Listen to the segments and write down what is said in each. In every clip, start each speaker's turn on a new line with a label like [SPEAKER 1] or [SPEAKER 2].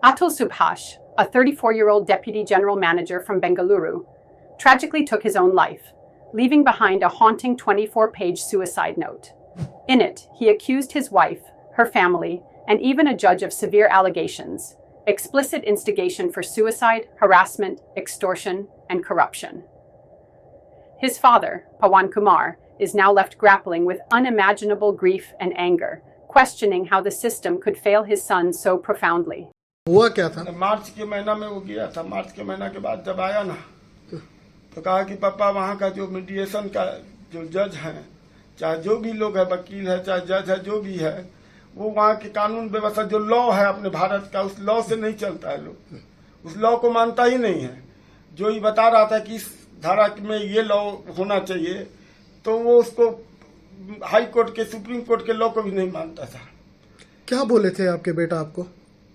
[SPEAKER 1] Atul Subhash, a 34-year-old deputy general manager from Bengaluru, tragically took his own life, leaving behind a haunting 24-page suicide note. In it, he accused his wife, her family, and even a judge of severe allegations, explicit instigation for suicide, harassment, extortion, and corruption. His father, Pawan Kumar, is now left grappling with unimaginable grief and anger, questioning how the system could fail his son so profoundly.
[SPEAKER 2] हुआ क्या था?
[SPEAKER 3] मार्च के महीना में वो गया था। मार्च के महीना के बाद जब आया ना तो कहा कि पापा वहाँ का जो मीडिएशन का जो जज है, चाहे जो भी लोग है, वकील है, चाहे जज है, जो भी है, वो वहाँ की कानून व्यवस्था जो लॉ है अपने भारत का, उस लॉ से नहीं चलता है। लोग उस लॉ को मानता ही नहीं है। जो ये बता रहा था कि इस धारा में ये लॉ होना चाहिए, तो वो उसको हाई कोर्ट के, सुप्रीम कोर्ट के लॉ को भी नहीं मानता था।
[SPEAKER 2] क्या बोले थे आपके बेटा आपको?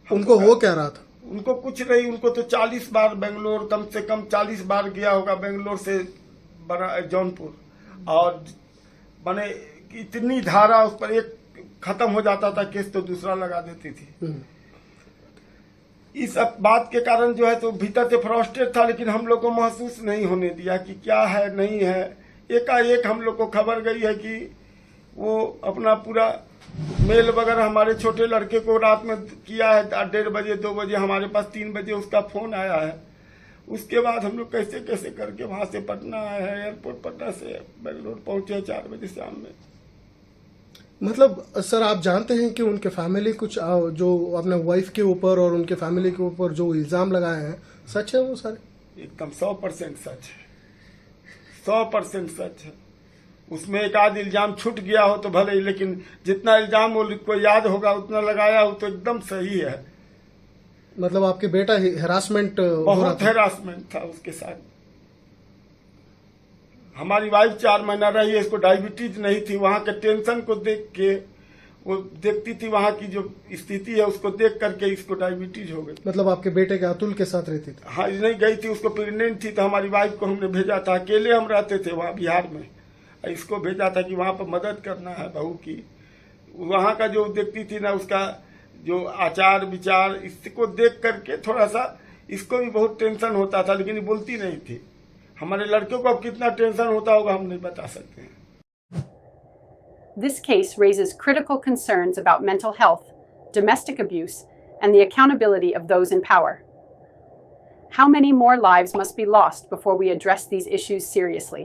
[SPEAKER 2] उनको हो क्या रहा था?
[SPEAKER 3] उनको कुछ नहीं, उनको तो 40 बार बेंगलोर, कम से कम 40 बार गया होगा बेंगलोर से जौनपुर, और माने इतनी धारा उस पर एक खत्म हो जाता था केस तो दूसरा लगा देती थी। इस बात के कारण जो है तो भीतर से फ्रस्ट्रेट था, लेकिन हम लोग को महसूस नहीं होने दिया कि क्या है नहीं है। एकाएक हम लोग को खबर गई है कि वो अपना पूरा मेल वगैरह हमारे छोटे लड़के को रात में किया है 1:30 बजे 2 बजे, हमारे पास 3 बजे उसका फोन आया है। उसके बाद हम लोग कैसे कैसे करके वहां से पटना आए हैं, एयरपोर्ट पटना से बेंगलोर पहुंचे 4 बजे शाम में।
[SPEAKER 2] मतलब सर, आप जानते हैं कि उनके फैमिली कुछ जो अपने वाइफ के ऊपर और उनके फैमिली के ऊपर जो इल्जाम लगाए हैं, सच है वो सारे?
[SPEAKER 3] एकदम 100% सच है, 100% सच है। उसमें एक आध इल्जाम छूट गया हो तो भले ही, लेकिन जितना इल्जाम वो को याद होगा उतना लगाया हो तो एकदम सही है।
[SPEAKER 2] मतलब आपके बेटा हेरासमेंट
[SPEAKER 3] बहुत हेरासमेंट था उसके साथ। हमारी वाइफ 4 महीना रही है, इसको डायबिटीज नहीं थी। वहां के टेंशन को देख के वो देखती थी, वहां की जो स्थिति है उसको देख करके इसको डायबिटीज हो गई।
[SPEAKER 2] मतलब आपके बेटे के अतुल के साथ रहती थी?
[SPEAKER 3] हाँ, नहीं गई थी, उसको प्रेग्नेंट थी तो हमारी वाइफ को हमने भेजा था। अकेले हम रहते थे वहाँ बिहार में, इसको भेजा था कि वहां पर मदद करना है बहू की। वहां का जो देखती थी ना, उसका जो आचार विचार, इसको देख करके थोड़ा सा इसको भी बहुत टेंशन होता था, लेकिन बोलती नहीं थी। हमारे लड़कियों को अब कितना टेंशन होता होगा हम नहीं बता सकते हैं।
[SPEAKER 1] This case raises critical concerns about mental health, domestic abuse, and the accountability of those in power. How many more lives must be lost before we address these issues seriously?